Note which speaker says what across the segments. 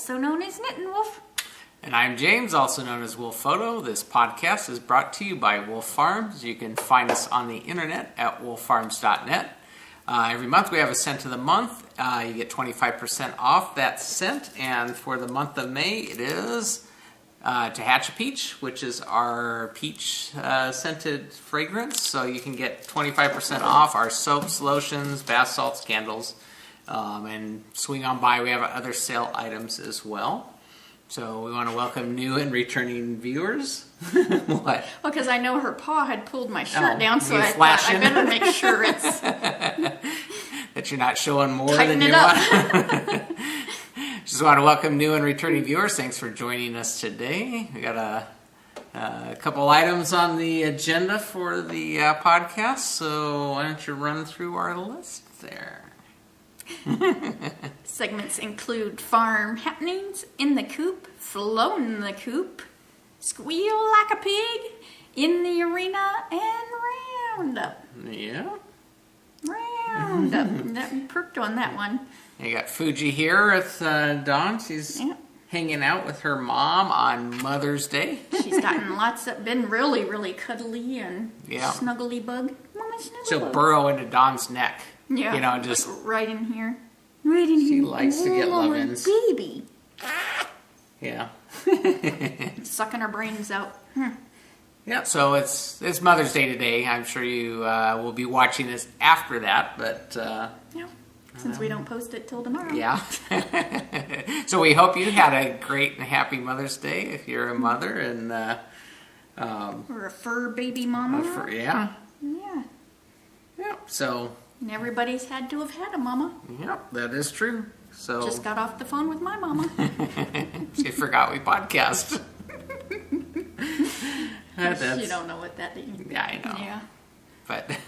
Speaker 1: also known as Knittin' Wolf.
Speaker 2: And I'm James, also known as Wolf Photo. This podcast is brought to you by Wolf Farms. You can find us on the internet at wolffarms.net. Every month we have a scent of the month. You get 25% off that scent. And for the month of May, it is To Hatch a Peach, which is our peach scented fragrance. So you can get 25% off our soaps, lotions, bath salts, candles. And swing on by. We have other sale items as well. So we want to welcome new and returning viewers. What?
Speaker 1: Well, because I know her paw had pulled my shirt down, so I
Speaker 2: flashing.
Speaker 1: thought I better make sure it's...
Speaker 2: that you're not showing more
Speaker 1: Tighten
Speaker 2: than you
Speaker 1: it up.
Speaker 2: want. Just want to welcome new and returning viewers. Thanks for joining us today. We got a couple items on the agenda for the podcast, so why don't you run through our list there?
Speaker 1: Segments include farm happenings, in the coop, flown the coop, squeal like a pig, in the arena, and roundup.
Speaker 2: Yeah.
Speaker 1: Roundup. That perked on that one.
Speaker 2: You got Fuji here with Dawn. She's hanging out with her mom on Mother's Day.
Speaker 1: She's been really, really cuddly and snuggly bug. Mama, snuggle
Speaker 2: She'll
Speaker 1: bug.
Speaker 2: burrow into Dawn's neck.
Speaker 1: Yeah,
Speaker 2: you know, just
Speaker 1: like right in here. Right in here.
Speaker 2: She likes to get love-ins.
Speaker 1: Baby.
Speaker 2: Yeah.
Speaker 1: Sucking her brains out.
Speaker 2: Yeah, so it's Mother's Day today. I'm sure you will be watching this after that, but...
Speaker 1: since we don't post it till tomorrow.
Speaker 2: Yeah. So we hope you had a great and happy Mother's Day if you're a mother and...
Speaker 1: or a fur baby mama.
Speaker 2: Yeah.
Speaker 1: Yeah.
Speaker 2: Yeah, so...
Speaker 1: And everybody's had to have had a mama.
Speaker 2: Yep, that is true. So
Speaker 1: just got off the phone with my mama.
Speaker 2: She forgot we podcast.
Speaker 1: You don't know what that means.
Speaker 2: Yeah, I know.
Speaker 1: Yeah.
Speaker 2: But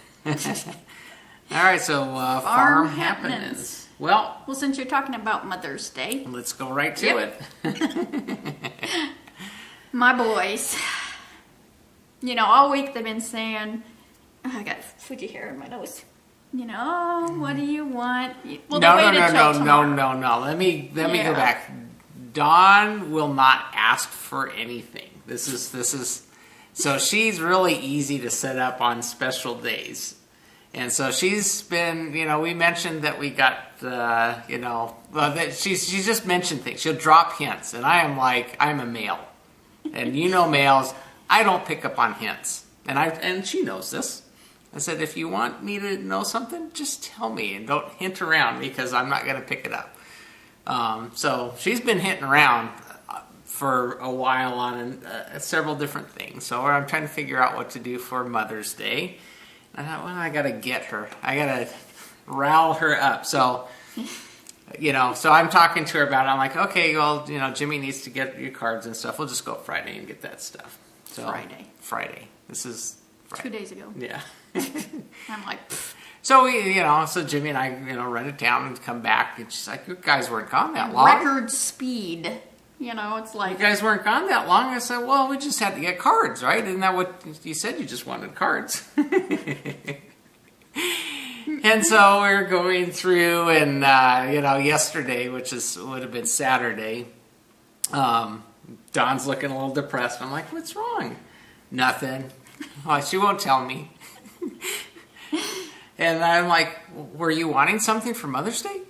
Speaker 2: all right, so farm happenings. Well,
Speaker 1: since you're talking about Mother's Day,
Speaker 2: let's go right to
Speaker 1: it. My boys, all week they've been saying, I got Fuji hair in my nose. What do you want? Well,
Speaker 2: no. Let me go back. Dawn will not ask for anything. This is so she's really easy to set up on special days. And so she's been, we mentioned that we got, that she's just mentioned things. She'll drop hints. And I am like, I'm a male. And males, I don't pick up on hints. And she knows this. I said, if you want me to know something, just tell me and don't hint around because I'm not going to pick it up. So she's been hinting around for a while on several different things. So I'm trying to figure out what to do for Mother's Day. And I thought, I got to get her. I got to rile her up. So, so I'm talking to her about it. I'm like, okay, well, Jimmy needs to get your cards and stuff. We'll just go Friday and get that stuff. So Friday. This is Friday.
Speaker 1: 2 days ago.
Speaker 2: Yeah.
Speaker 1: I'm like, pfft.
Speaker 2: So so Jimmy and I, run it down and come back. And she's like, you guys weren't gone that long.
Speaker 1: Record speed. It's like...
Speaker 2: You guys weren't gone that long. I said, well, we just had to get cards, right? Isn't that what you said? You just wanted cards. And so we were going through and, yesterday, which would have been Saturday, Dawn's looking a little depressed. I'm like, what's wrong? Nothing. Oh, she won't tell me. And I'm like, were you wanting something for Mother's Day?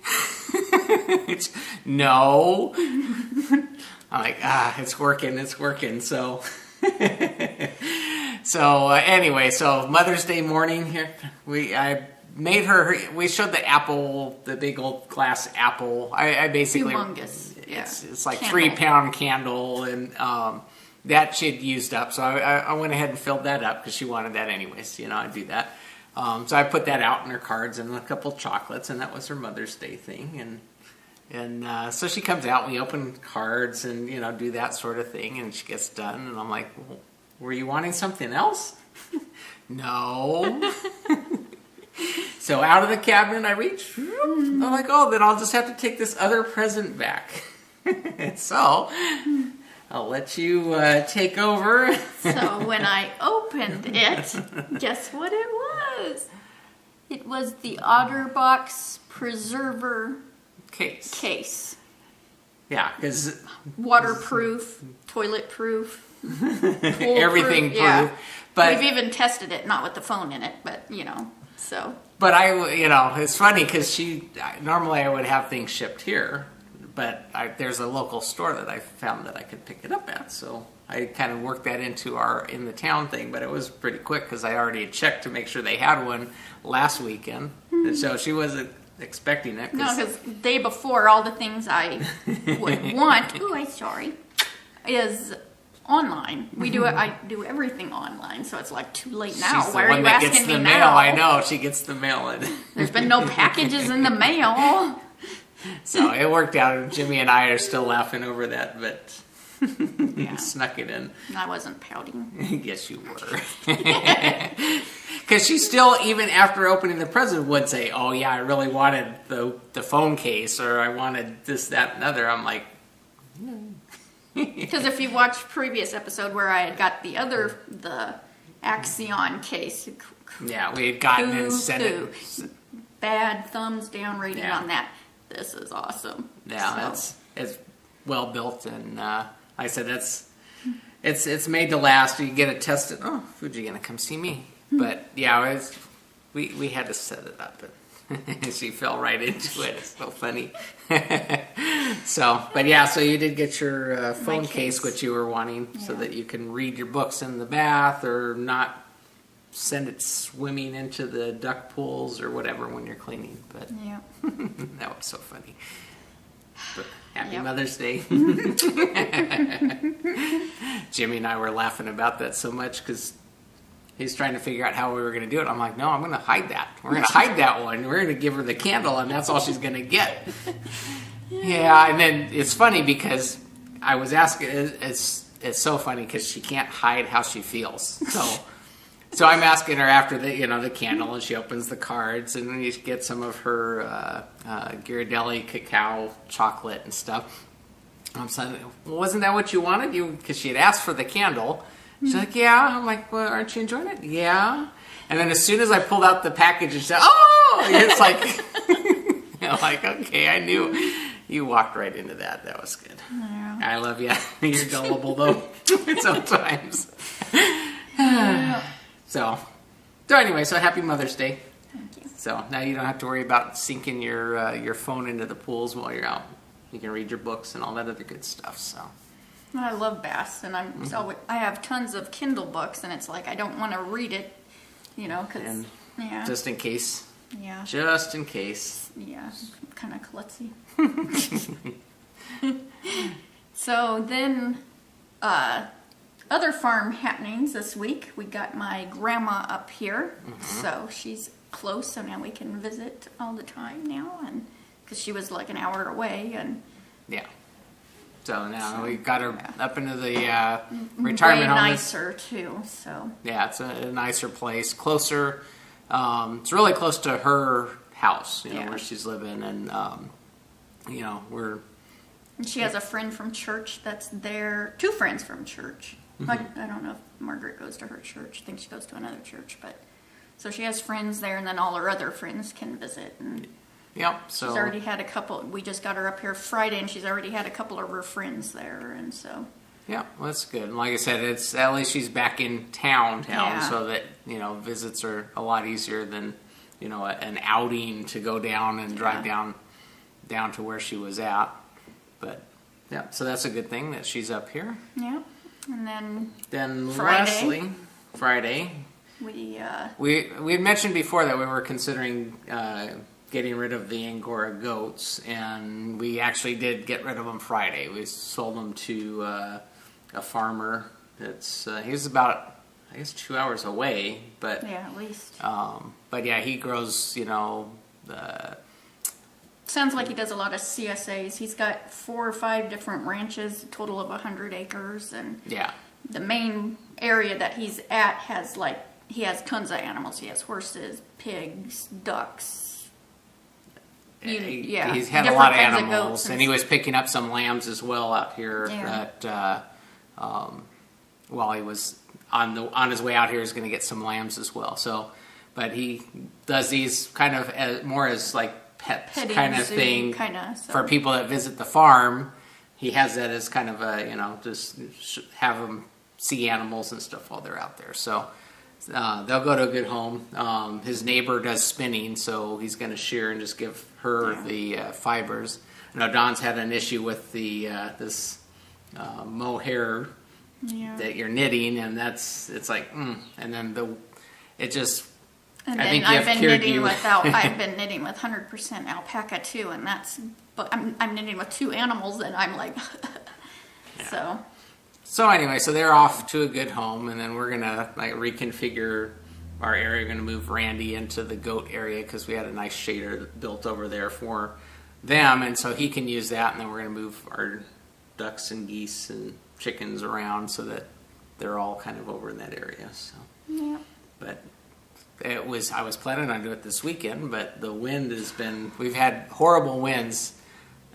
Speaker 2: No. I'm like, it's working. So, anyway, so Mother's Day morning here, I made her. We showed the apple, the big old glass apple. I basically
Speaker 1: humongous.
Speaker 2: It's like
Speaker 1: candle.
Speaker 2: 3-pound candle, and that she'd used up. So I went ahead and filled that up because she wanted that anyways. I do that. So I put that out in her cards and a couple chocolates, and that was her Mother's Day thing. And so she comes out, we open cards and, do that sort of thing, and she gets done, and I'm like, well, were you wanting something else? No. So out of the cabinet I reach, I'm like, oh, then I'll just have to take this other present back. So I'll let you take over.
Speaker 1: So when I opened it, guess what it was? It was the OtterBox Preserver
Speaker 2: case. Yeah, because
Speaker 1: waterproof, toilet-proof,
Speaker 2: everything proof.
Speaker 1: Yeah.
Speaker 2: But
Speaker 1: we've even tested it, not with the phone in it, but so.
Speaker 2: But it's funny because normally I would have things shipped here, but there's a local store that I found that I could pick it up at, so I kind of worked that into our in the town thing. But it was pretty quick because I already had checked to make sure they had one last weekend, and so she wasn't expecting it.
Speaker 1: No, because the day before, all the things I would want. Oh, I'm sorry. Is online. We do it. I do everything online, so it's like too late now.
Speaker 2: She's the
Speaker 1: Why are
Speaker 2: one
Speaker 1: you
Speaker 2: that
Speaker 1: asking
Speaker 2: gets the
Speaker 1: me
Speaker 2: mail.
Speaker 1: now?
Speaker 2: I know she gets the mail in.
Speaker 1: There's been no packages in the mail.
Speaker 2: So it worked out. Jimmy and I are still laughing over that, but snuck it in.
Speaker 1: I wasn't pouting.
Speaker 2: Yes, you were. Because she still, even after opening the present, would say, "Oh yeah, I really wanted the phone case, or I wanted this, that, and other." I'm like.
Speaker 1: Because if you watched previous episode where I had got the Axion case.
Speaker 2: Yeah, we had gotten and sent it.
Speaker 1: Bad thumbs down rating on that. This is awesome.
Speaker 2: Yeah, it's well built, and like I said, it's made to last. You get it tested. Oh, Fuji gonna come see me. But yeah, we had to set it up, and she fell right into it. It's so funny. So you did get your phone case, which you were wanting, so that you can read your books in the bath or not send it swimming into the duck pools or whatever when you're cleaning. But that was so funny. But happy Mother's Day. Jimmy and I were laughing about that so much because he's trying to figure out how we were going to do it. I'm like, no, I'm going to hide that. We're going to hide that one. We're going to give her the candle, and that's all she's going to get. Yeah, and then it's funny because I was asking. It's so funny because she can't hide how she feels. So I'm asking her after the candle, and she opens the cards, and then you get some of her Ghirardelli cacao chocolate and stuff. I'm saying, well, wasn't that what you wanted? Because she had asked for the candle. She's like, yeah. I'm like, well, aren't you enjoying it? Yeah. And then as soon as I pulled out the package, she said, oh! It's like, I'm like, okay, I knew. You walked right into that. That was good.
Speaker 1: Yeah.
Speaker 2: I love you. You're gullible, though, sometimes. So anyway, so happy Mother's Day.
Speaker 1: Thank you.
Speaker 2: So now you don't have to worry about sinking your phone into the pools while you're out. You can read your books and all that other good stuff. So.
Speaker 1: I love baths, and I have tons of Kindle books, and it's like I don't want to read it, because
Speaker 2: just in case.
Speaker 1: Yeah.
Speaker 2: Just in case.
Speaker 1: Yeah, kind of klutzy. So then, other farm happenings this week. We got my grandma up here, so she's close, so now we can visit all the time now, and because she was like an hour away, and
Speaker 2: so now we got her up into the retirement home.
Speaker 1: Way nicer too. So
Speaker 2: yeah, it's a nicer place, closer. It's really close to her house, where she's living, and
Speaker 1: And she has a friend from church that's there. 2 friends from church. I don't know if Margaret goes to her church. I think she goes to another church, but so she has friends there, and then all her other friends can visit. And
Speaker 2: so
Speaker 1: she's already had a couple. We just got her up here Friday, and she's already had a couple of her friends there, and so.
Speaker 2: Yeah, well, that's good. And like I said, it's at least she's back in town, so that visits are a lot easier than an outing to go down and drive down to where she was at. But so that's a good thing that she's up here. Yeah, and then Friday, we had mentioned before that we were considering getting rid of the Angora goats, and we actually did get rid of them Friday. We sold them to a farmer that's he's about 2 hours away, but
Speaker 1: at least.
Speaker 2: But he grows
Speaker 1: sounds like he does a lot of CSAs. He's got 4 or 5 different ranches, a total of 100 acres, and the main area that he's at has he has tons of animals. He has horses, pigs, ducks.
Speaker 2: He's had a lot of animals, and he was picking up some lambs as well out here. While he was on his way out here, he's going to get some lambs as well. So, but he does these kind of more as like pets kind of thing for people that visit the farm. he has that as kind of a, just have them see animals and stuff while they're out there. So they'll go to a good home. His neighbor does spinning, so he's going to shear and just give her the fibers. I know Dawn's had an issue with the this mohair that you're knitting, and it's like, and then it just.
Speaker 1: And
Speaker 2: I
Speaker 1: then
Speaker 2: think
Speaker 1: I've been knitting
Speaker 2: you.
Speaker 1: I've been knitting with 100% alpaca too, and but I'm knitting with 2 animals, and I'm like, so.
Speaker 2: So anyway, so they're off to a good home, and then we're gonna reconfigure our area. We're gonna move Randy into the goat area because we had a nice shader built over there for them, and so he can use that. And then we're gonna move our ducks and geese and chickens around so that they're all kind of over in that area. So,
Speaker 1: Yeah.
Speaker 2: but I was planning on doing it this weekend, but the wind we've had horrible winds.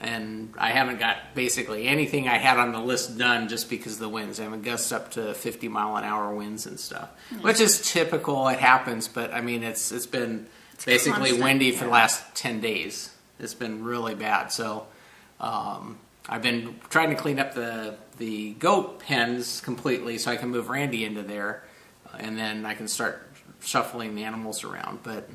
Speaker 2: And I haven't got basically anything I had on the list done just because of the winds. I mean, gusts up to 50-mile-an-hour winds and stuff, which is typical. It happens, but I mean, it's been basically
Speaker 1: constant,
Speaker 2: windy for the last 10 days. It's been really bad. So I've been trying to clean up the goat pens completely so I can move Randy into there, and then I can start shuffling the animals around. But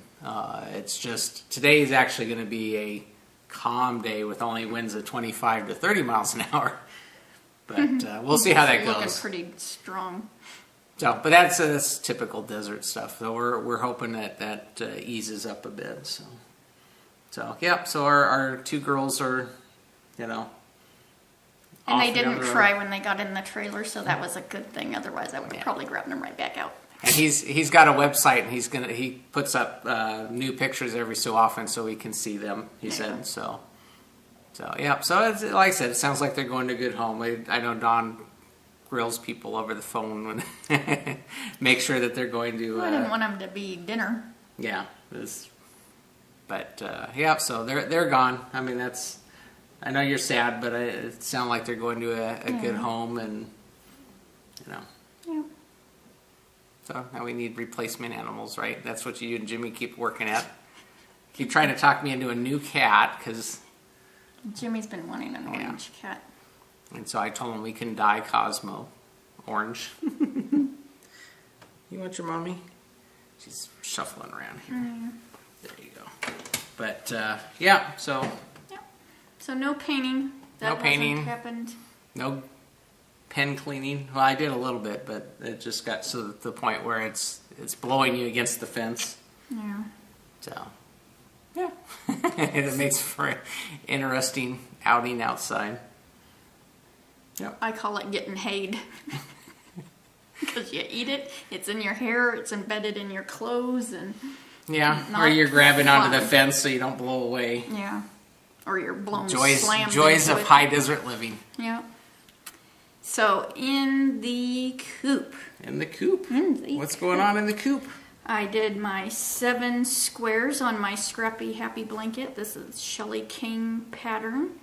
Speaker 2: it's just today is actually going to be a calm day with only winds of 25 to 30 miles an hour, but we'll see how that goes.
Speaker 1: Looking pretty strong.
Speaker 2: So, but that's typical desert stuff. So we're hoping that eases up a bit. So yeah. So our 2 girls are,
Speaker 1: and they didn't cry when they got in the trailer, so that was a good thing. Otherwise, I would have probably grabbed them right back out.
Speaker 2: And he's got a website, and he puts up new pictures every so often so we can see them. He said so. Yeah. So it's, like I said, it sounds like they're going to a good home. I know Dawn grills people over the phone when make sure that they're going to.
Speaker 1: I didn't want them to be dinner.
Speaker 2: Yeah. But yeah. So they're gone. I mean, I know you're sad, but it sounds like they're going to a good home, and
Speaker 1: Yeah.
Speaker 2: So now we need replacement animals, right? That's what you and Jimmy keep working at. Keep trying to talk me into a new cat, because...
Speaker 1: Jimmy's been wanting an orange cat.
Speaker 2: And so I told him we can dye Cosmo orange. You want your mommy? She's shuffling around here. There you go. But, yeah, so...
Speaker 1: Yeah. So no painting. That hasn't happened.
Speaker 2: No pen cleaning. Well, I did a little bit, but it just got to the point where it's blowing you against the fence.
Speaker 1: Yeah.
Speaker 2: So, yeah. And it makes for an interesting outing outside. Yep.
Speaker 1: I call it getting hayed. Because you eat it, it's in your hair, it's embedded in your clothes, and
Speaker 2: or you're grabbing onto the fence so you don't blow away.
Speaker 1: Yeah. Or you're blown
Speaker 2: slammed
Speaker 1: joys
Speaker 2: of high desert living.
Speaker 1: Yeah. So in the coop.
Speaker 2: What's going on in the coop?
Speaker 1: I did my 7 squares on my Scrappy Happy blanket. This is Shelley King pattern.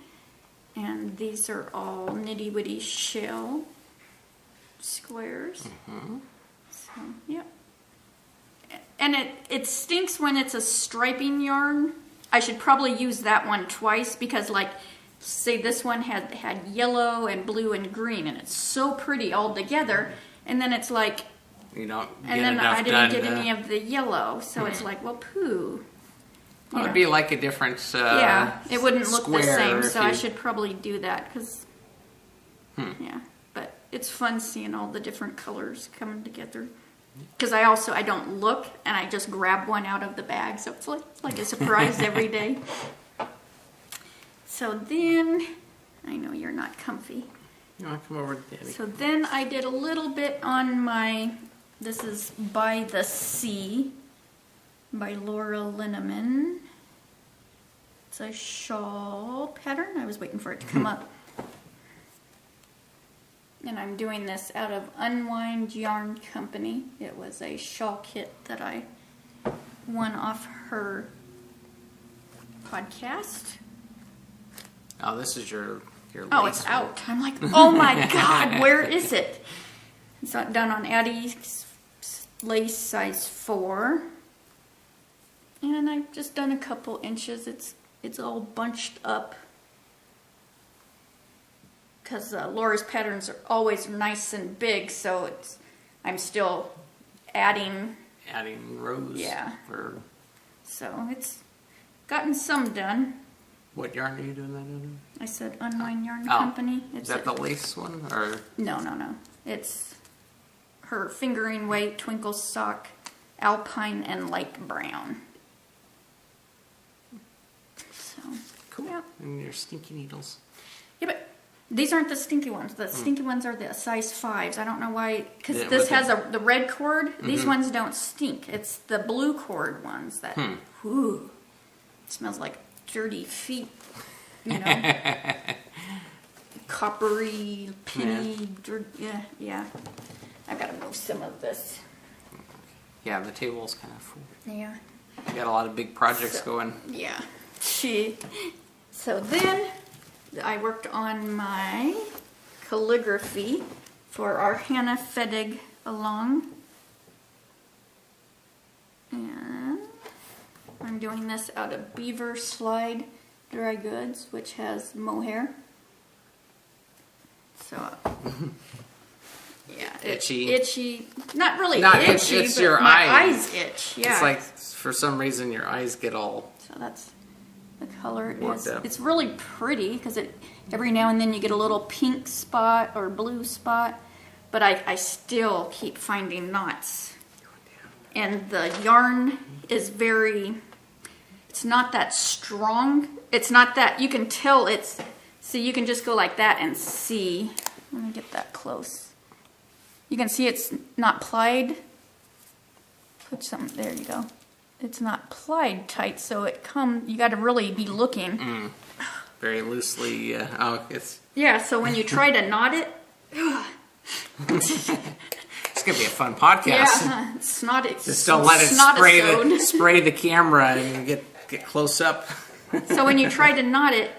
Speaker 1: And these are all nitty witty shell squares. So, yeah. And it stinks when it's a striping yarn. I should probably use that one twice because, like, say this one had yellow and blue and green, and it's so pretty all together. And then it's like,
Speaker 2: you don't get
Speaker 1: and then
Speaker 2: enough
Speaker 1: I didn't
Speaker 2: done
Speaker 1: get any of the yellow, so it's like, well, poo.
Speaker 2: Well, it'd be like a different
Speaker 1: it wouldn't look the same, so I
Speaker 2: you...
Speaker 1: should probably do that because, yeah. But it's fun seeing all the different colors coming together. Because I don't look, and I just grab one out of the bag, so it's like a surprise every day. So then, I know you're not comfy.
Speaker 2: You want to come over, Daddy?
Speaker 1: So then I did a little bit on my, this is By the Sea by Laura Linneman. It's a shawl pattern. I was waiting for it to come up. And I'm doing this out of Unwind Yarn Company. It was a shawl kit that I won off her podcast.
Speaker 2: Oh, this is your lace.
Speaker 1: Oh, it's out. I'm like, oh my God, where is it? It's not done on Addie's lace size 4. And I've just done a couple inches. It's all bunched up. because Laura's patterns are always nice and big, so I'm still adding
Speaker 2: rows.
Speaker 1: Yeah.
Speaker 2: Or
Speaker 1: so it's gotten some done.
Speaker 2: what yarn are you doing that in?
Speaker 1: I said Unwind Yarn Company.
Speaker 2: Is that the lace one or?
Speaker 1: No. It's her fingering weight, twinkle sock, alpine, and light brown. So
Speaker 2: Cool.
Speaker 1: yeah.
Speaker 2: And your stinky needles.
Speaker 1: Yeah, but these aren't the stinky ones. The stinky ones are the size 5s. I don't know why, because
Speaker 2: Yeah,
Speaker 1: this
Speaker 2: but
Speaker 1: has the red cord. These ones don't stink. It's the blue cord ones that, whoo, smells like dirty feet, you know, coppery, penny, dirt. Yeah. I've got to move some of this.
Speaker 2: Yeah, the table's kind of full.
Speaker 1: Yeah.
Speaker 2: You got a lot of big projects going.
Speaker 1: Yeah. So then I worked on my calligraphy for our Hannah Fedig along. And I'm doing this out of Beaver Slide Dry Goods, which has mohair. So, yeah. Itchy. Not really itchy,
Speaker 2: it's
Speaker 1: but
Speaker 2: your
Speaker 1: my
Speaker 2: eyes.
Speaker 1: itch. Yeah.
Speaker 2: It's like, for some reason, your eyes get all...
Speaker 1: So that's the color it
Speaker 2: Worked
Speaker 1: is.
Speaker 2: up.
Speaker 1: It's really pretty because every now and then you get a little pink spot or blue spot, but I still keep finding knots. And the yarn is it's not that strong. It's not that, you can tell see, you can just go like that and see. Let me get that close. You can see it's not plied. Put some, there you go. It's not plied tight, so you got to really be looking.
Speaker 2: Very loosely, it's...
Speaker 1: Yeah, so when you try to knot it,
Speaker 2: It's going to be a fun podcast.
Speaker 1: yeah, it's not.
Speaker 2: Just don't let it spray the camera and get close up.
Speaker 1: So when you try to knot it,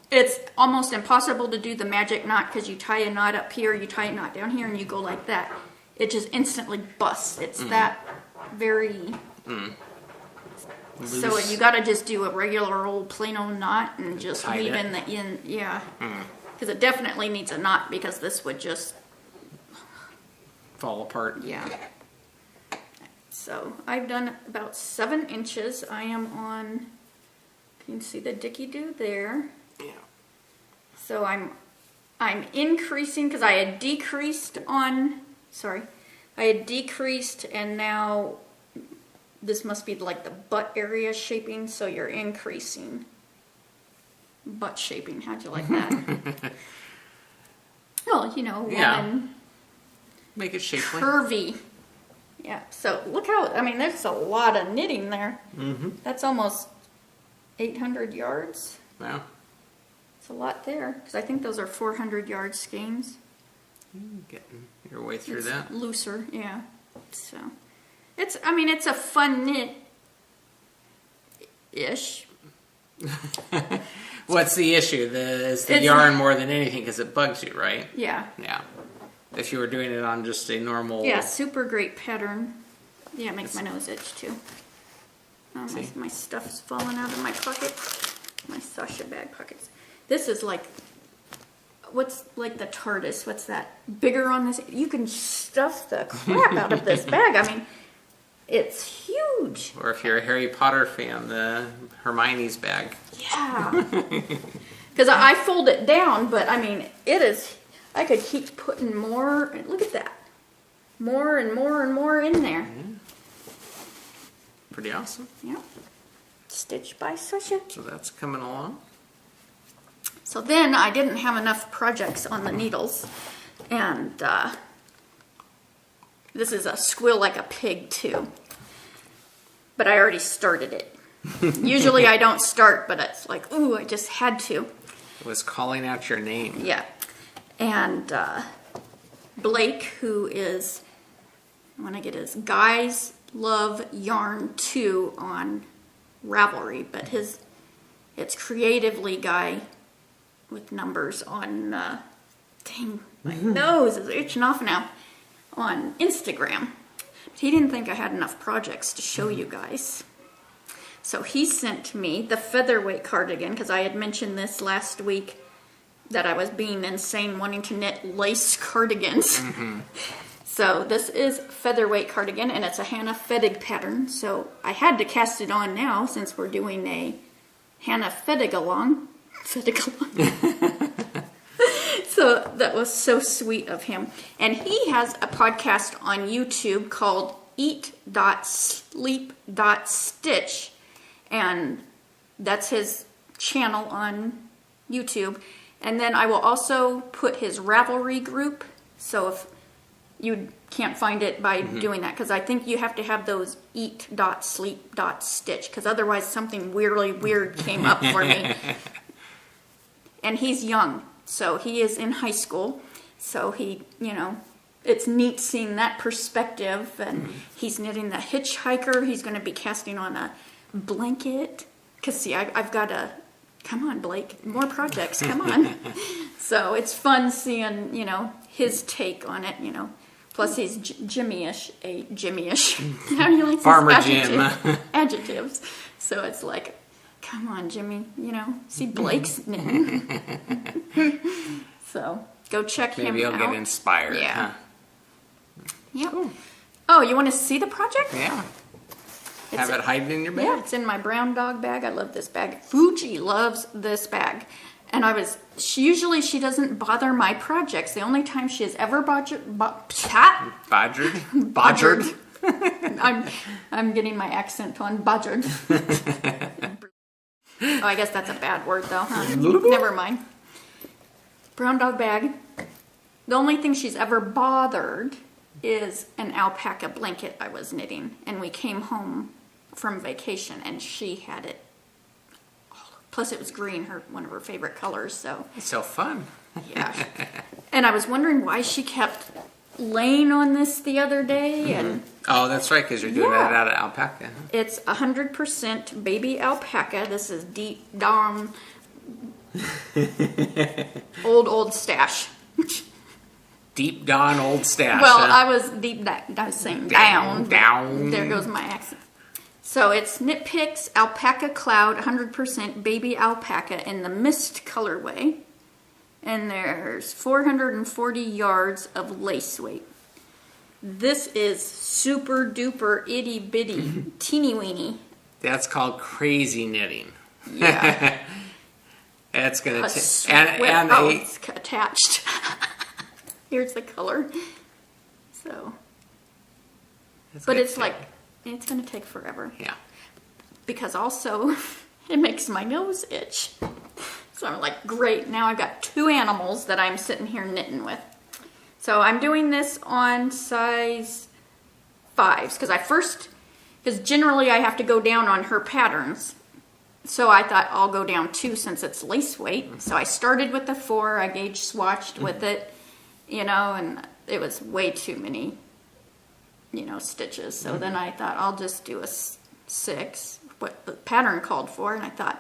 Speaker 1: it's almost impossible to do the magic knot because you tie a knot up here, you tie a knot down here, and you go like that. It just instantly busts. It's that very... So you got to just do a regular old plain old knot and just
Speaker 2: Tie
Speaker 1: leave
Speaker 2: it.
Speaker 1: in the end. Yeah. Because it definitely needs a knot because this would just...
Speaker 2: Fall apart.
Speaker 1: Yeah. So I've done about 7 inches. I am on... You can see the dicky-doo there.
Speaker 2: Yeah.
Speaker 1: So I'm increasing because I had decreased on... Sorry. I had decreased and now... This must be like the butt area shaping, so you're increasing. Butt shaping, how'd you like that? Well, you know, woman.
Speaker 2: Make it shapely.
Speaker 1: Curvy. Yeah, so look how, there's a lot of knitting there. That's almost 800 yards.
Speaker 2: Wow.
Speaker 1: It's a lot there, because I think those are 400 yard skeins.
Speaker 2: Getting your way through
Speaker 1: It's
Speaker 2: that.
Speaker 1: looser, yeah. So... It's a fun knit-ish.
Speaker 2: What's the issue? Is the yarn more than anything because it bugs you, right?
Speaker 1: Yeah.
Speaker 2: Yeah. If you were doing it on just a normal...
Speaker 1: Yeah, super great pattern. Yeah, it makes my nose itch too. Oh, my stuff's falling out of my pocket. My Sasha bag pockets. This is like... What's like the TARDIS? What's that? Bigger on this? You can stuff the crap out of this bag. It's huge.
Speaker 2: Or if you're a Harry Potter fan, the Hermione's bag.
Speaker 1: Yeah. Because I fold it down, but it is... I could keep putting more... Look at that. More and more and more in there.
Speaker 2: Pretty awesome.
Speaker 1: Yeah. Stitched by Sasha.
Speaker 2: So that's coming along.
Speaker 1: So then I didn't have enough projects on the needles. And this is a Squeal like a pig too. But I already started it. Usually I don't start, but it's like, ooh, I just had to.
Speaker 2: It was calling out your name.
Speaker 1: Yeah. And Blake, who is, I want to get his Guys Love Yarn 2 on Ravelry, but it's Creatively Guy with numbers on, dang, my nose is itching off now, on Instagram. But he didn't think I had enough projects to show you guys. So he sent me the featherweight cardigan, because I had mentioned this last week that I was being insane wanting to knit lace cardigans. So this is featherweight cardigan, and it's a Hannah Fettig pattern. So I had to cast it on now since we're doing a Hannah Fettig-along. So that was so sweet of him. And he has a podcast on YouTube called Eat.Sleep.Stitch. And that's his channel on YouTube. And then I will also put his Ravelry group. So if you can't find it by doing that, because I think you have to have those Eat.Sleep.Stitch, because otherwise something weirdly weird came up for me. And he's young, so he is in high school. So he, it's neat seeing that perspective. And he's knitting the hitchhiker. He's going to be casting on a blanket. Because, see, I've got a... Come on, Blake. More projects. Come on. So it's fun seeing, his take on it, Plus he's Jimmy-ish. How do you like
Speaker 2: Farmer
Speaker 1: Jim.
Speaker 2: Jim.
Speaker 1: Adjectives. So it's like, come on, Jimmy. See Blake's knitting. So go check him out.
Speaker 2: Maybe you'll get inspired.
Speaker 1: Yeah.
Speaker 2: Huh?
Speaker 1: Yep.
Speaker 2: Cool.
Speaker 1: Oh, you want to see the project?
Speaker 2: Yeah. Have it hiding in your bag?
Speaker 1: Yeah, it's in my brown dog bag. I love this bag. Fuji loves this bag. And usually she doesn't bother my projects. The only time she has ever bodgered. I'm getting my accent on bodgered. Oh, I guess that's a bad word though, huh? Never mind. Brown dog bag. The only thing she's ever bothered is an alpaca blanket I was knitting. And we came home from vacation and she had it. Plus it was green, one of her favorite colors. So
Speaker 2: it's so fun.
Speaker 1: Yeah. And I was wondering why she kept laying on this the other day. And
Speaker 2: oh, that's right, because you're doing that out of alpaca. Huh?
Speaker 1: It's 100% baby alpaca. This is deep down old stash.
Speaker 2: Deep Dawn Old Stash.
Speaker 1: Well, I was saying down.
Speaker 2: Down.
Speaker 1: There goes my accent. So it's Knit Picks Alpaca Cloud 100% Baby Alpaca in the Mist colorway. And there's 440 yards of lace weight. This is super duper itty bitty teeny weeny.
Speaker 2: That's called crazy knitting.
Speaker 1: Yeah.
Speaker 2: That's going to
Speaker 1: take... it's attached. Here's the color. So... But it's like... It's going to take forever.
Speaker 2: Yeah.
Speaker 1: Because also, it makes my nose itch. So I'm like, great, now I've got 2 animals that I'm sitting here knitting with. So I'm doing this on size 5s. Because generally I have to go down on her patterns. So I thought I'll go down 2 since it's lace weight. So I started with the 4, I gauge swatched with it, and it was way too many stitches. So then I thought I'll just do a 6, what the pattern called for, and I thought,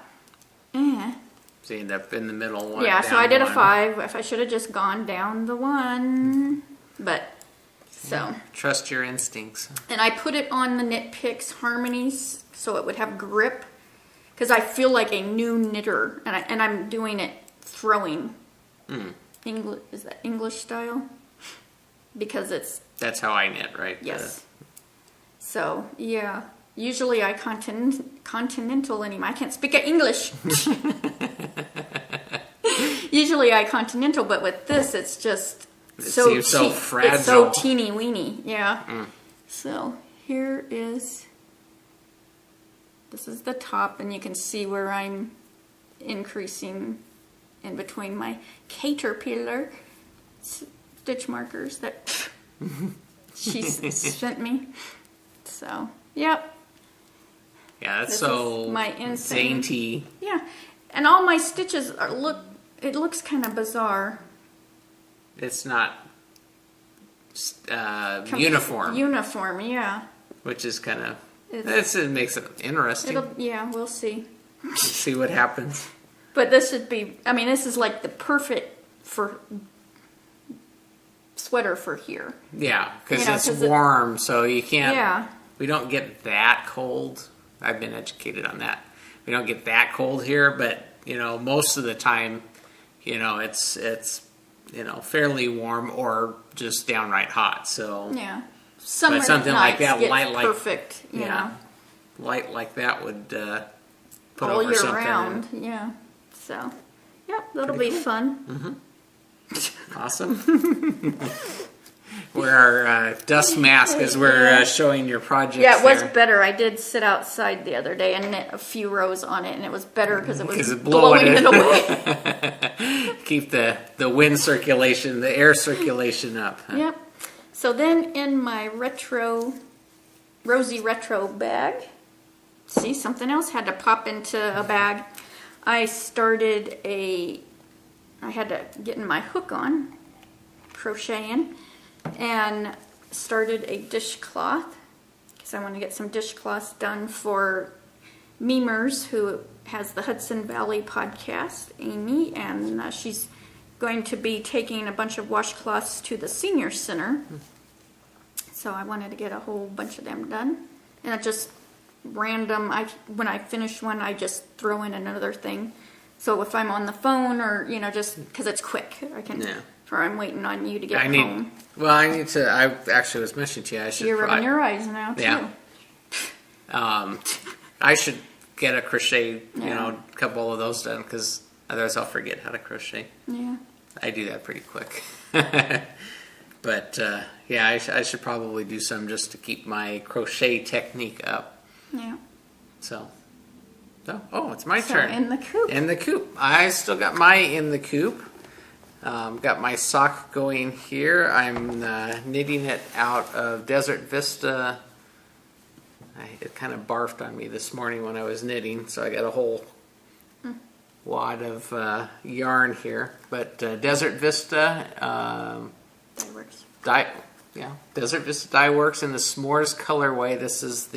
Speaker 2: So you end up in the middle one.
Speaker 1: Yeah, so I did a 5. If I should have just gone down the 1, but so.
Speaker 2: Trust your instincts.
Speaker 1: And I put it on the Knit Picks Harmonies so it would have grip, because I feel like a new knitter, and I'm doing it throwing. Is that English style? Because
Speaker 2: that's how I knit, right?
Speaker 1: Yes. So, yeah. Usually I continental anymore. I can't speak English. Usually I continental, but with this it's just so
Speaker 2: fragile.
Speaker 1: It's so teeny weeny. Yeah. So here is, this is the top, and you can see where I'm increasing in between my caterpillar stitch markers that she sent me. So, yep.
Speaker 2: Yeah, that's
Speaker 1: this
Speaker 2: so
Speaker 1: my insane.
Speaker 2: dainty.
Speaker 1: Yeah, and all my stitches it looks kind of bizarre.
Speaker 2: It's not uniform.
Speaker 1: Uniform, yeah.
Speaker 2: Which is kind of, it makes it interesting.
Speaker 1: Yeah, we'll see.
Speaker 2: See what happens.
Speaker 1: But this should be, this is like the perfect sweater for here.
Speaker 2: Yeah, because it's warm, so you can't.
Speaker 1: Yeah.
Speaker 2: We don't get that cold. I've been educated on that. We don't get that cold here, but most of the time it's fairly warm or just downright hot. So
Speaker 1: Yeah. Summer
Speaker 2: something like
Speaker 1: nights
Speaker 2: that,
Speaker 1: get
Speaker 2: light like
Speaker 1: perfect, you know.
Speaker 2: light like that would put
Speaker 1: All
Speaker 2: over
Speaker 1: year
Speaker 2: something.
Speaker 1: round, yeah. So, yep, that'll be fun.
Speaker 2: Awesome. Wear our dust mask as we're showing your project.
Speaker 1: Yeah, it was
Speaker 2: there.
Speaker 1: better. I did sit outside the other day and knit a few rows on it, and it was better because it was
Speaker 2: blowing
Speaker 1: blowing it away.
Speaker 2: Keep the wind circulation, the air circulation up. Huh?
Speaker 1: Yep. So then in my Rosy Retro bag, see, something else had to pop into a bag. I had to get in my hook on, crocheting, and started a dishcloth because I want to get some dishcloths done for Memers, who has the Hudson Valley podcast, Amy, and she's going to be taking a bunch of washcloths to the senior center. So I wanted to get a whole bunch of them done. And it just random, when I finish one, I just throw in another thing. So if I'm on the phone or, just because it's quick, I can, or I'm waiting on you to get home.
Speaker 2: Well, I actually was mentioning to you, I should.
Speaker 1: You're rubbing your eyes now, too.
Speaker 2: Yeah. I should get a crochet, a couple of those done, because otherwise I'll forget how to crochet.
Speaker 1: Yeah.
Speaker 2: I do that pretty quick. But, I should probably do some just to keep my crochet technique up.
Speaker 1: Yeah.
Speaker 2: So, it's my turn.
Speaker 1: In the coop.
Speaker 2: In the coop. I still got my in the coop. Got my sock going here. I'm knitting it out of Desert Vista. It kind of barfed on me this morning when I was knitting, so I got a whole wad of yarn here. But Desert Vista Desert Vista Dye Works in the S'mores colorway. This is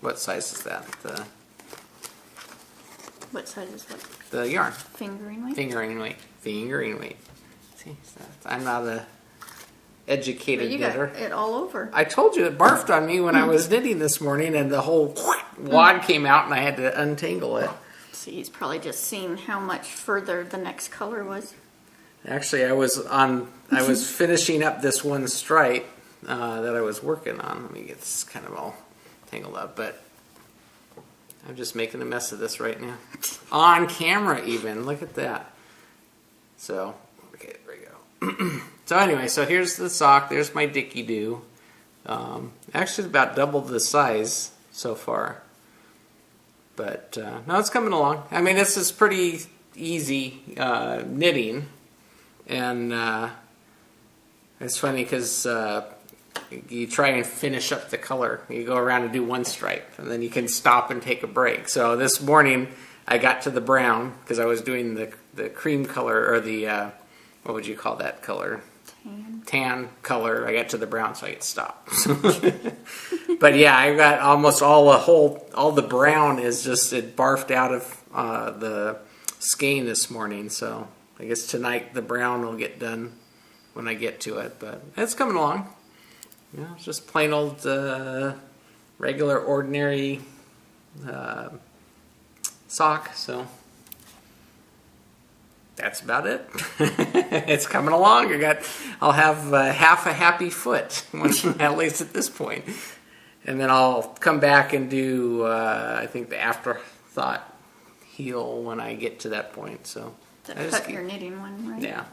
Speaker 2: what size is that?
Speaker 1: What size is what?
Speaker 2: The yarn.
Speaker 1: Fingering weight?
Speaker 2: Fingering weight. See, I'm not a educated knitter.
Speaker 1: Got it all over.
Speaker 2: I told you it barfed on me when I was knitting this morning, and the whole wad came out, and I had to untangle it.
Speaker 1: See, he's probably just seen how much further the next color was.
Speaker 2: Actually, I was finishing up this one stripe that I was working on. Let me get this kind of all tangled up, but I'm just making a mess of this right now. On camera even, look at that. So, okay, there we go. So anyway, here's the sock, there's my Dicky-Doo. Actually about double the size so far. But, no, it's coming along. I mean, this is pretty easy knitting. And it's funny because you try and finish up the color. You go around and do one stripe, and then you can stop and take a break. So this morning I got to the brown because I was doing the cream color, or the, what would you call that color? Tan color. I got to the brown, so I could stop. But yeah, I got almost all the brown is just, it barfed out of the skein this morning, so I guess tonight the brown will get done when I get to it, but it's coming along. It's just plain old regular ordinary sock, so that's about it. It's coming along. I'll have half a happy foot, at least at this point. And then I'll come back and do, I think, the afterthought heel when I get to that point, so.
Speaker 1: Cut your knitting one, right?
Speaker 2: Yeah.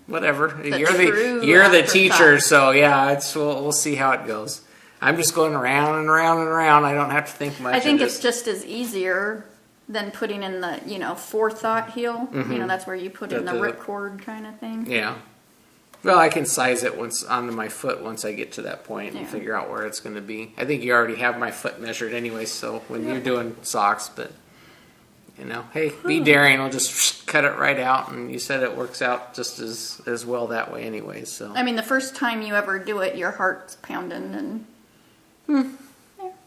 Speaker 2: Whatever. You're the teacher, so yeah, we'll see how it goes. I'm just going around and around and around. I don't have to think much.
Speaker 1: I think it's just as easier than putting in the, forethought heel.
Speaker 2: Mm-hmm.
Speaker 1: That's where you put in the ripcord kind of thing.
Speaker 2: Yeah. Well, I can size it onto my foot once I get to that point and figure out where it's going to be. I think you already have my foot measured anyway, so when you're doing socks, but hey, be daring. We'll just cut it right out, and you said it works out just as well that way anyway. So
Speaker 1: I mean, the first time you ever do it, your heart's pounding, and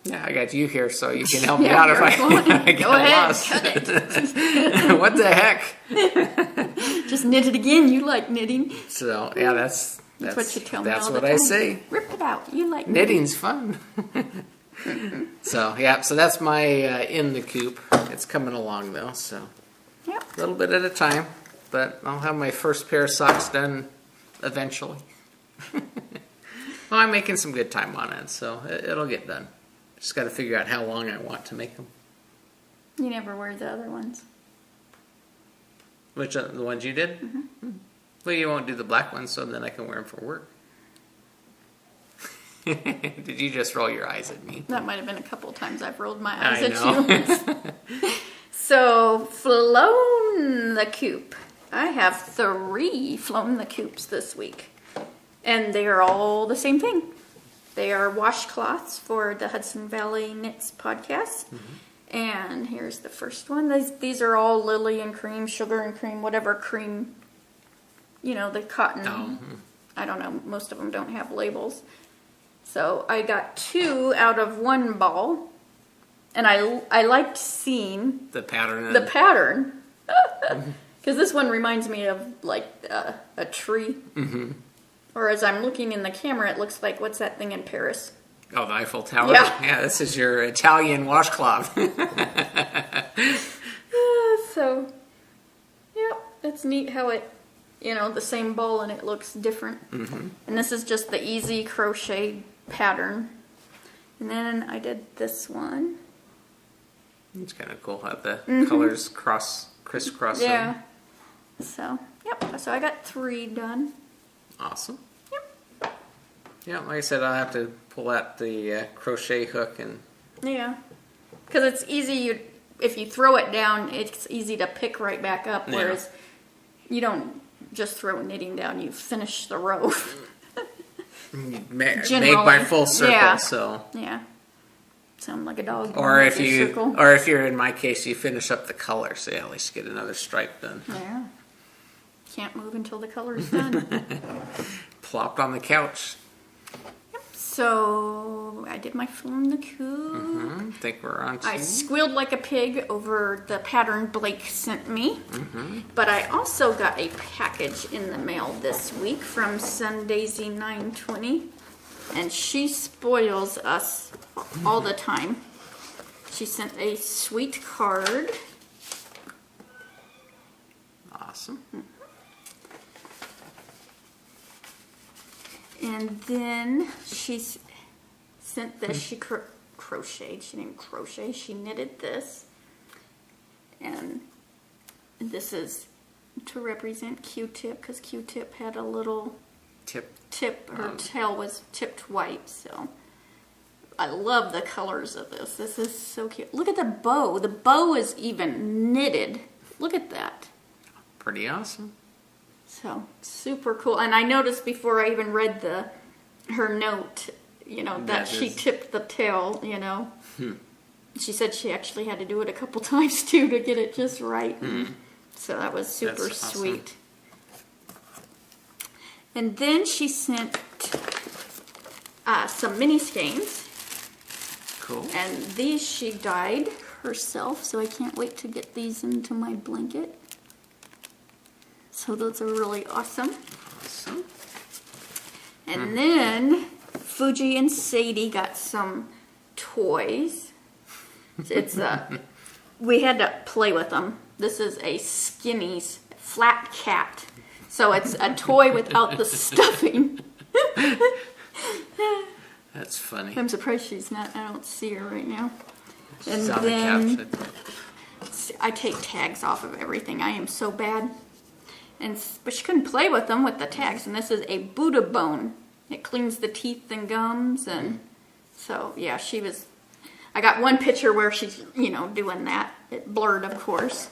Speaker 2: yeah, I got you here, so you can help me out if I get lost.
Speaker 1: Cut it.
Speaker 2: What the heck?
Speaker 1: Just knit it again. You like knitting.
Speaker 2: So yeah, that's
Speaker 1: what you tell me.
Speaker 2: That's
Speaker 1: all
Speaker 2: what
Speaker 1: the time.
Speaker 2: I say.
Speaker 1: Rip it out. You like
Speaker 2: knitting's fun. So that's my in the coop. It's coming along though, so a little bit at a time. but I'll have my first pair of socks done eventually. Well, I'm making some good time on it, so it'll get done. Just got to figure out how long I want to make them.
Speaker 1: You never wear the other ones.
Speaker 2: Which, the ones you did? Mm-hmm. Well, you won't do the black ones, so then I can wear them for work. Did you just roll your eyes at me?
Speaker 1: That might have been a couple times I've rolled my eyes at
Speaker 2: you.
Speaker 1: So, flown the coop. I have 3 flown the coops this week. And they are all the same thing. They are washcloths for the Hudson Valley Knits podcast. Mm-hmm. And here's the first one. These are all lily and cream, sugar and cream, whatever cream, the cotton.
Speaker 2: Oh.
Speaker 1: I don't know. Most of them don't have labels. So I got 2 out of 1 ball. And I liked seeing
Speaker 2: the pattern.
Speaker 1: The pattern. Because this one reminds me of like a tree. Mm-hmm. Or as I'm looking in the camera, it looks like, what's that thing in Paris?
Speaker 2: Oh, the Eiffel Tower?
Speaker 1: Yeah,
Speaker 2: this is your Italian washcloth.
Speaker 1: So, yeah, it's neat how it, the same ball and it looks different. Mm-hmm. And this is just the easy crochet pattern. And then I did this one.
Speaker 2: It's kind of cool how the colors crisscross.
Speaker 1: Yeah. So, yep. So I got 3 done.
Speaker 2: Awesome. Yep. Yeah, like I said, I'll have to pull out the crochet hook and...
Speaker 1: Yeah. Because it's easy, if you throw it down, it's easy to pick right back up, whereas you don't just throw knitting down, you finish the row.
Speaker 2: Made by full circle, so...
Speaker 1: Yeah. Sound like a dog.
Speaker 2: Or if you're in my case, you finish up the color, so you at least get another stripe done.
Speaker 1: Yeah. Can't move until the color's done.
Speaker 2: Plopped on the couch.
Speaker 1: Yep. So I did my flown the coop.
Speaker 2: Mm-hmm. I think we're on to...
Speaker 1: I squealed like a pig over the pattern Blake sent me. Mm-hmm. But I also got a package in the mail this week from Sundaisy 920. And she spoils us all the time. She sent a sweet card.
Speaker 2: Awesome.
Speaker 1: And then she sent this. She crocheted. She didn't crochet. She knitted this. And this is to represent Q-Tip, because Q-Tip had a little tip. Her tail was tipped white. So I love the colors of this. This is so cute. Look at the bow. The bow is even knitted. Look at that.
Speaker 2: Pretty awesome.
Speaker 1: So, super cool. And I noticed before I even read her note, that she tipped the tail, She said she actually had to do it a couple times, too, to get it just right. So that was super sweet. And then she sent some mini skeins.
Speaker 2: Cool.
Speaker 1: And these she dyed herself, so I can't wait to get these into my blanket. So those are really awesome.
Speaker 2: Awesome.
Speaker 1: And then Fuji and Sadie got some toys. It's we had to play with them. This is a Skinny's flat cat. So it's a toy without the stuffing.
Speaker 2: That's funny.
Speaker 1: I'm surprised she's not. I don't see her right now. And
Speaker 2: she's on the
Speaker 1: couch. I take tags off of everything. I am so bad. But she couldn't play with them with the tags. And this is a Buddha bone. It cleans the teeth and gums. And so, yeah, she was... I got one picture where she's, doing that. It blurred, of course.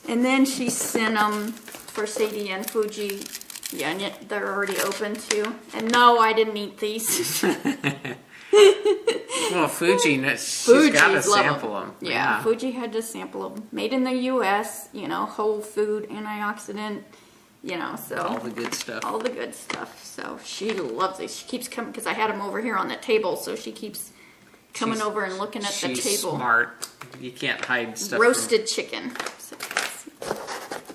Speaker 1: And then she sent them for Sadie and Fuji. Yeah, and yet they're already open, too. And no, I didn't eat these.
Speaker 2: Well, she's got to sample them.
Speaker 1: Yeah, Fuji had to sample them. Made in the U.S., whole food, antioxidant, so.
Speaker 2: All the good stuff.
Speaker 1: All the good stuff. So she loves these. She keeps coming, because I had them over here on the table, so she keeps coming over and looking at the table.
Speaker 2: She's smart. You can't hide stuff.
Speaker 1: Roasted chicken. So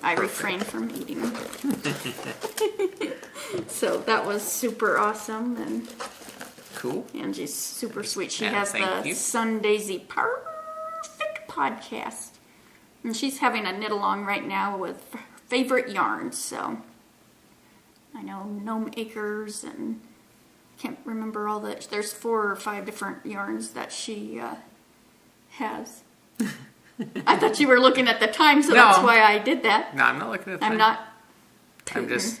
Speaker 1: I refrain from eating them. So that was super awesome. And
Speaker 2: cool.
Speaker 1: Angie's super sweet. She has the Sundaisy Perfect podcast. And she's having a knit along right now with favorite yarns. So I know Gnome Acres and can't remember all the. There's 4 or 5 different yarns that she has. I thought you were looking at the time, so that's why I did that.
Speaker 2: No, I'm not looking at the time.
Speaker 1: I'm not.
Speaker 2: I'm just.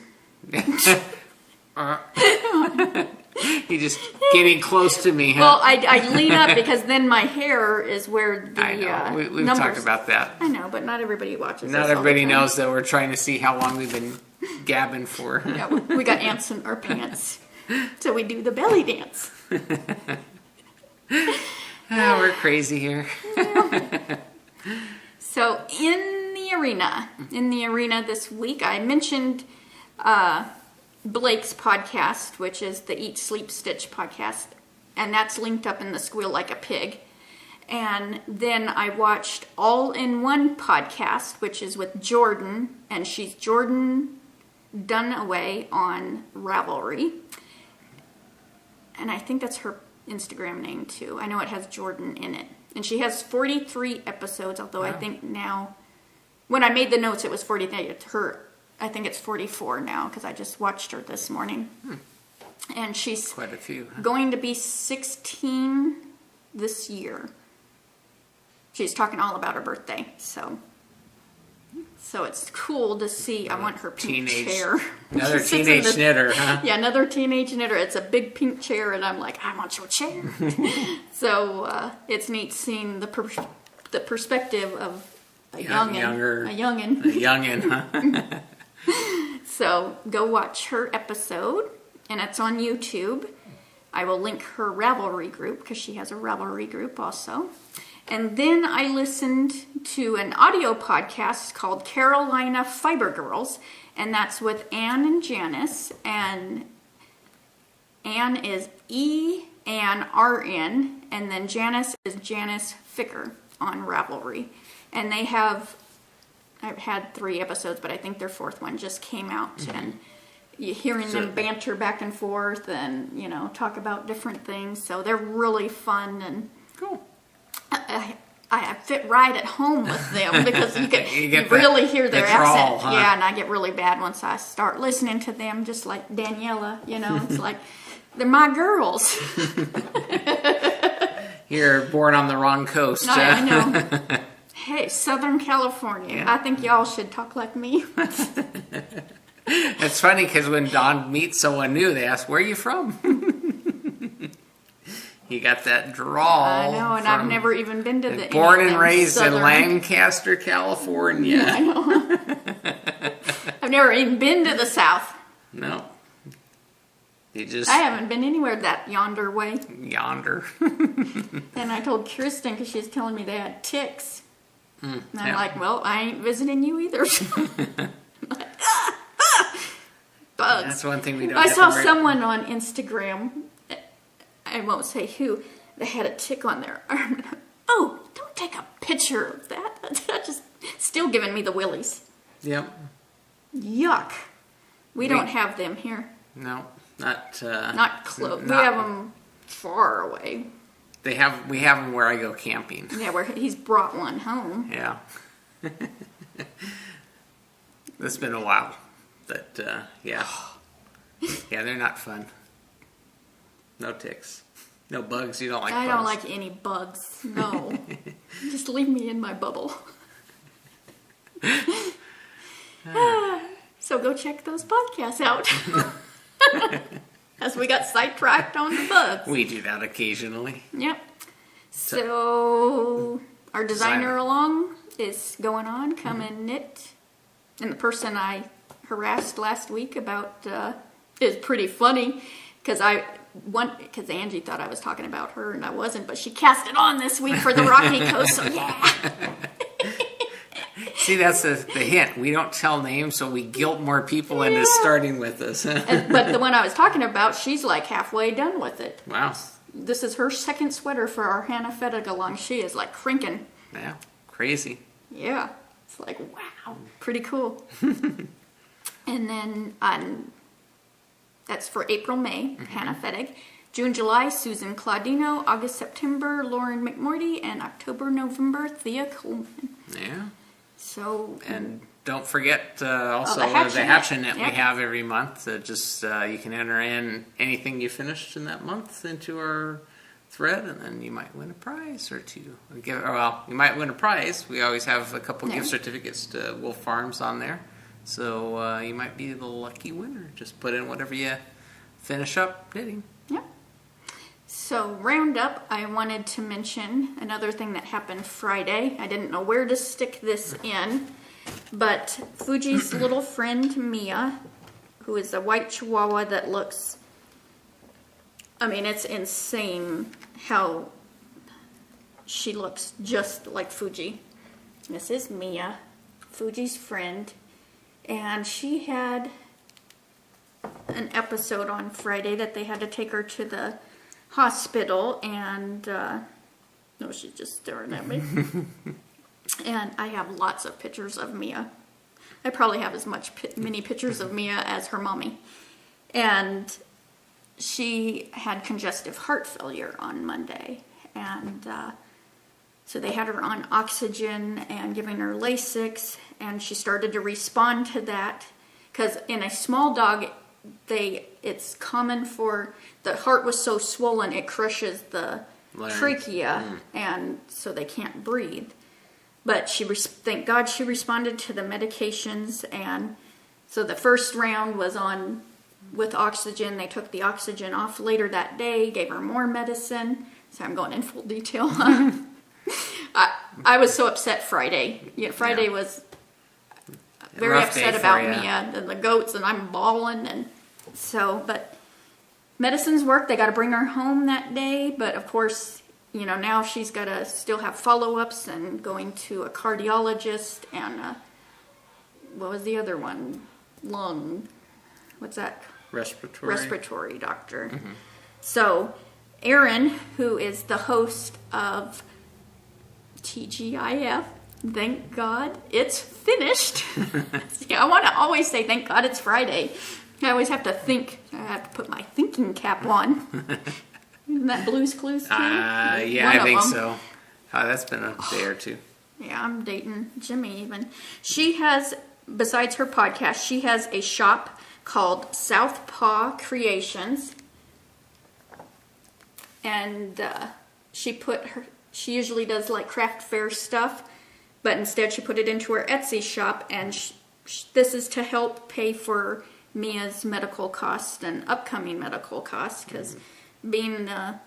Speaker 2: You're just getting close to me, huh?
Speaker 1: Well, I lean up because then my hair is where the
Speaker 2: I know. We've
Speaker 1: numbers.
Speaker 2: talked about that.
Speaker 1: I know, but not everybody watches.
Speaker 2: Not
Speaker 1: us all the
Speaker 2: everybody
Speaker 1: time.
Speaker 2: knows that we're trying to see how long we've been gabbing for.
Speaker 1: Yeah, we got ants in our pants, so we do the belly dance.
Speaker 2: Oh, we're crazy here.
Speaker 1: So in the arena this week, I mentioned Blake's podcast, which is the Eat, Sleep, Stitch podcast, and that's linked up in the Squeal Like a Pig. And then I watched All in One podcast, which is with Jordan, and she's Jordan Dunaway on Ravelry. And I think that's her Instagram name too. I know it has Jordan in it. And she has 43 episodes, although I think now, when I made the notes, it was 43. I think it's 44 now, because I just watched her this morning. And she's
Speaker 2: Quite a few.
Speaker 1: going to be 16 this year. She's talking all about her birthday, so it's cool to see. I want her pink chair.
Speaker 2: Another teenage knitter, huh?
Speaker 1: Yeah, another teenage knitter. It's a big pink chair, and I'm like, I want your chair. So it's neat seeing the perspective of a youngin', huh? So go watch her episode, and it's on YouTube. I will link her Ravelry group because she has a Ravelry group also. And then I listened to an audio podcast called Carolina Fiber Girls, and that's with Ann and Janice. And Ann is EANRN, and then Janice is Janice Ficker on Ravelry. And I've had 3 episodes, but I think their 4th one just came out. And you're hearing them banter back and forth and, talk about different things. So they're really fun and
Speaker 2: cool.
Speaker 1: I fit right at home with them because you really hear their accent.
Speaker 2: Huh?
Speaker 1: Yeah, and I get really bad once I start listening to them, just like Daniela, it's like, they're my girls.
Speaker 2: You're born on the wrong coast.
Speaker 1: I know. Hey, Southern California. Yeah. I think y'all should talk like me.
Speaker 2: It's funny because when Dawn meets someone new, they ask, where are you from? You got that drawl.
Speaker 1: I know, and I've never even been to the
Speaker 2: born and raised in Lancaster, California.
Speaker 1: I know. I've never even been to the South.
Speaker 2: No. I
Speaker 1: haven't been anywhere that yonder way.
Speaker 2: Yonder.
Speaker 1: And I told Kristen because she was telling me they had ticks. And I'm like, well, I ain't visiting you either. Like, bugs.
Speaker 2: That's one thing we don't
Speaker 1: I saw someone on Instagram, I won't say who, that had a tick on their arm. Oh, don't take a picture of that. That's just still giving me the willies.
Speaker 2: Yep.
Speaker 1: Yuck. We don't have them here.
Speaker 2: No,
Speaker 1: not close. We have them far away. We have them where I go camping. Yeah, where he's brought one home.
Speaker 2: Yeah. It's been a while. But, yeah. Yeah, they're not fun. No ticks. No bugs. You don't like bugs?
Speaker 1: I don't like any bugs. No. Just leave me in my bubble. So go check those podcasts out. As we got sidetracked on the bugs.
Speaker 2: We do that occasionally.
Speaker 1: Yep. So our designer along is going on. Come and knit. And the person I harassed last week about is pretty funny because Angie thought I was talking about her and I wasn't, but she cast it on this week for the Rocky Coast, so yeah.
Speaker 2: See, that's the hint. We don't tell names, so we guilt more people into starting with us.
Speaker 1: But the one I was talking about, she's like halfway done with it.
Speaker 2: Wow.
Speaker 1: This is her second sweater for our Hannah Fettig along. She is like crinking.
Speaker 2: Yeah, crazy.
Speaker 1: Yeah, it's like, wow, pretty cool. And then that's for April, May, Hannah Fettig. June, July, Susan Claudino. August, September, Lauren McMorty. And October, November, Thea Coleman.
Speaker 2: Yeah.
Speaker 1: So,
Speaker 2: and don't forget also
Speaker 1: the
Speaker 2: the Hatchin'
Speaker 1: Net.
Speaker 2: Net we have every month. Just you can enter in anything you finished in that month into our thread, and then you might win a prize or two. Well, you might win a prize. We always have a couple gift certificates to Wolf Farms on there, so you might be the lucky winner. Just put in whatever you finish up knitting.
Speaker 1: Yeah. So roundup, I wanted to mention another thing that happened Friday. I didn't know where to stick this in, but Fuji's little friend Mia, who is a white Chihuahua that looks, I mean, it's insane how she looks just like Fuji. This is Mia, Fuji's friend, and she had an episode on Friday that they had to take her to the hospital, and no, she's just staring at me. And I have lots of pictures of Mia. I probably have as many pictures of Mia as her mommy. And she had congestive heart failure on Monday, and so they had her on oxygen and giving her Lasix, and she started to respond to that, because in a small dog, it's common for the heart was so swollen it crushes the trachea, and so they can't breathe. But thank God she responded to the medications, and so the first round was on with oxygen. They took the oxygen off later that day, gave her more medicine. So I'm going in full detail. I was so upset Friday. Yeah, Friday was very upset about Mia and the goats, and I'm bawling, and so, but medicines work. They got to bring her home that day, but of course, you know, now she's got to still have follow-ups and going to a cardiologist and what was the other one? What's that? Respiratory doctor. Mm-hmm. So Erin, who is the host of TGIF, thank God it's finished. See, I want to always say thank God it's Friday. I always have to think. I have to put my thinking cap on. Isn't that Blue's Clues too?
Speaker 2: Yeah, I think so. That's been a day or two.
Speaker 1: Yeah, I'm dating Jimmy even. She has, besides her podcast, she has a shop called Southpaw Creations. And she usually does like craft fair stuff, but instead she put it into her Etsy shop, and this is to help pay for Mia's medical costs and upcoming medical costs, because being a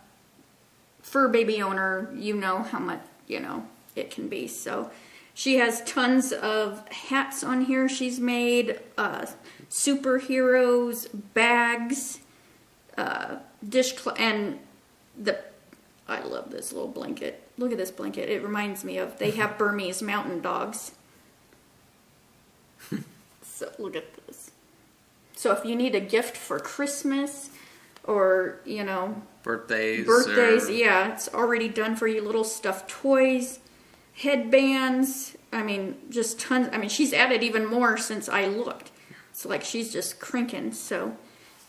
Speaker 1: fur baby owner, you know how much, it can be. So she has tons of hats on here she's made, superheroes, bags, and I love this little blanket. Look at this blanket. It reminds me of, they have Burmese mountain dogs. So look at this. So if you need a gift for Christmas or, birthdays, yeah, it's already done for you. Little stuffed toys, headbands. I mean, just tons. I mean, she's added even more since I looked. It's like she's just cranking. So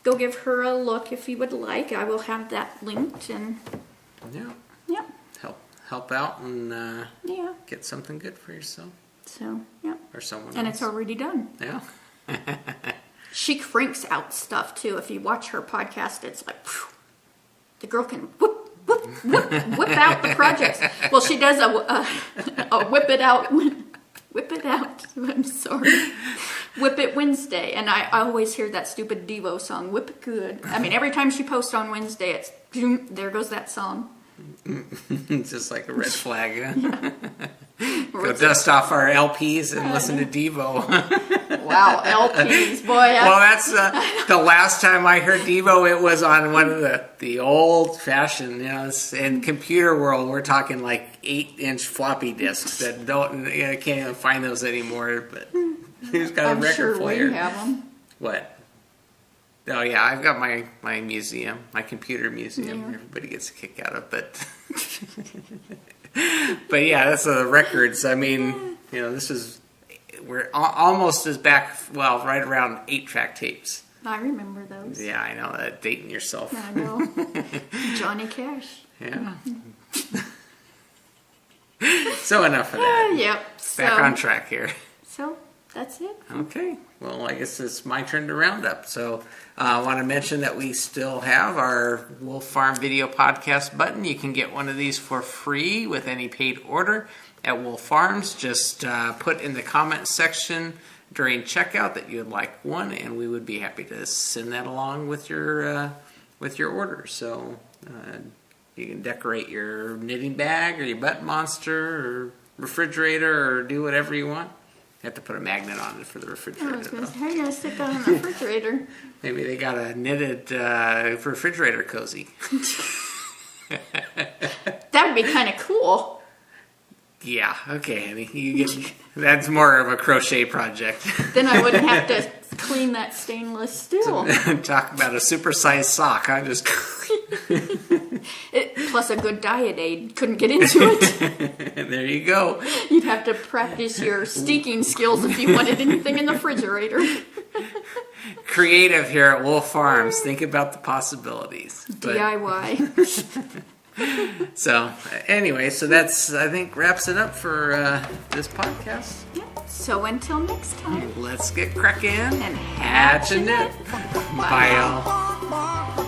Speaker 1: go give her a look if you would like. I will have that linked, and yeah.
Speaker 2: Help out and get something good for yourself.
Speaker 1: So yeah,
Speaker 2: or someone
Speaker 1: and
Speaker 2: else.
Speaker 1: It's already done.
Speaker 2: Yeah.
Speaker 1: She cranks out stuff too. If you watch her podcast, it's like whew, the girl can whip out the projects. Well, she does a whip it out. I'm sorry. Whip It Wednesday, and I always hear that stupid Devo song, Whip It Good. I mean, every time she posts on Wednesday, it's there goes that song.
Speaker 2: Just like a red flag. Yeah. Go dust off our LPs and listen to Devo.
Speaker 1: Wow, LPs, boy.
Speaker 2: Well, that's the last time I heard Devo. It was on one of the old-fashioned, in computer world, we're talking like 8-inch floppy disks that can't even find those anymore. But who's got a record player?
Speaker 1: We have them.
Speaker 2: What? Oh yeah, I've got my museum, my computer museum. Yeah. Everybody gets a kick out of, but but yeah, that's the records. I mean, we're almost as back. Well, right around 8-track tapes.
Speaker 1: I remember those.
Speaker 2: Yeah, I know that. Dating yourself.
Speaker 1: I know. Johnny Cash.
Speaker 2: Yeah. So enough of that.
Speaker 1: Yep.
Speaker 2: Back on track here.
Speaker 1: So That's it.
Speaker 2: Okay. Well, I guess it's my turn to round up. So I want to mention that we still have our Wolf Farm Video Podcast button. You can get one of these for free with any paid order at Wolf Farms. Just put in the comment section during checkout that you'd like one, and we would be happy to send that along with your order. So you can decorate your knitting bag or your button monster or refrigerator or do whatever you want. You have to put a magnet on it for the refrigerator.
Speaker 1: I was going to say, how are you going to stick that in the refrigerator?
Speaker 2: Maybe they got a knitted refrigerator cozy.
Speaker 1: That would be kind of cool.
Speaker 2: Yeah, okay, honey. That's more of a crochet project.
Speaker 1: Then I wouldn't have to clean that stainless steel.
Speaker 2: Talk about a supersized sock. I just...
Speaker 1: Plus a good diet aid. Couldn't get into it.
Speaker 2: There you go.
Speaker 1: You'd have to practice your steaking skills if you wanted anything in the refrigerator.
Speaker 2: Creative here at Wolf Farms. Think about the possibilities.
Speaker 1: DIY.
Speaker 2: So, anyway, so that's, I think, wraps it up for this podcast.
Speaker 1: Yeah. So until next time.
Speaker 2: Let's get cracking
Speaker 1: And
Speaker 2: hatch a knit. Bye, y'all.